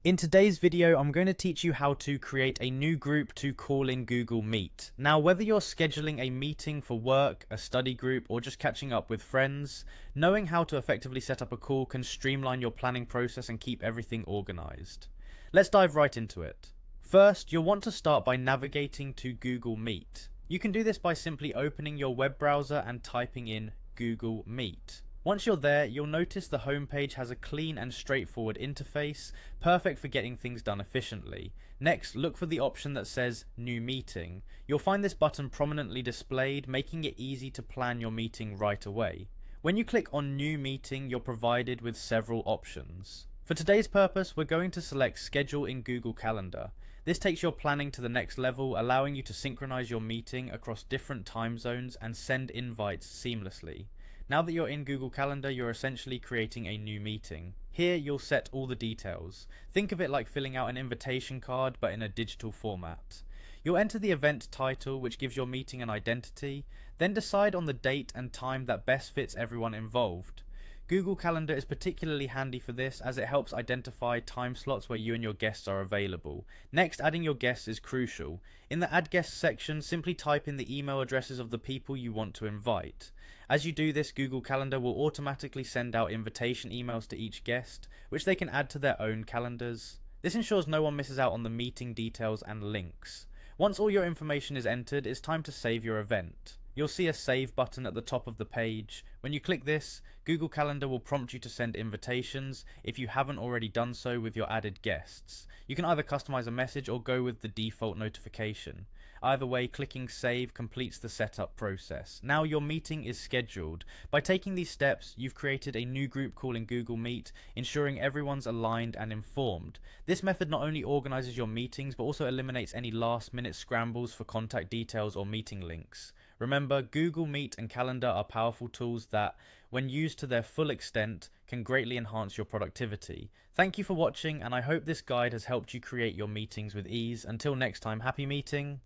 In today's video, I'm going to teach you how to create a new group to call in Google Meet. Now, whether you're scheduling a meeting for work, a study group, or just catching up with friends, knowing how to effectively set up a call can streamline your planning process and keep everything organized. Let's dive right into it. First, you'll want to start by navigating to Google Meet. You can do this by simply opening your web browser and typing in Google Meet. Once you're there, you'll notice the homepage has a clean and straightforward interface, perfect for getting things done efficiently. Next, look for the option that says New Meeting. You'll find this button prominently displayed, making it easy to plan your meeting right away. When you click on New Meeting, you're provided with several options. For today's purpose, we're going to select Schedule in Google Calendar. This takes your planning to the next level, allowing you to synchronize your meeting across different time zones and send invites seamlessly. Now that you're in Google Calendar, you're essentially creating a new meeting. Here, you'll set all the details. Think of it like filling out an invitation card, but in a digital format. You'll enter the event title, which gives your meeting an identity, then decide on the date and time that best fits everyone involved. Google Calendar is particularly handy for this as it helps identify time slots where you and your guests are available. Next, adding your guests is crucial. In the Add Guests section, simply type in the email addresses of the people you want to invite. As you do this, Google Calendar will automatically send out invitation emails to each guest, which they can add to their own calendars. This ensures no one misses out on the meeting details and links. Once all your information is entered, it's time to save your event. You'll see a Save button at the top of the page. When you click this, Google Calendar will prompt you to send invitations if you haven't already done so with your added guests. You can either customize a message or go with the default notification. Either way, clicking Save completes the setup process. Now your meeting is scheduled. By taking these steps, you've created a new group call in Google Meet, ensuring everyone's aligned and informed. This method not only organizes your meetings, but also eliminates any last-minute scrambles for contact details or meeting links. Remember, Google Meet and Calendar are powerful tools that, when used to their full extent, can greatly enhance your productivity. Thank you for watching, and I hope this guide has helped you create your meetings with ease. Until next time, happy meeting!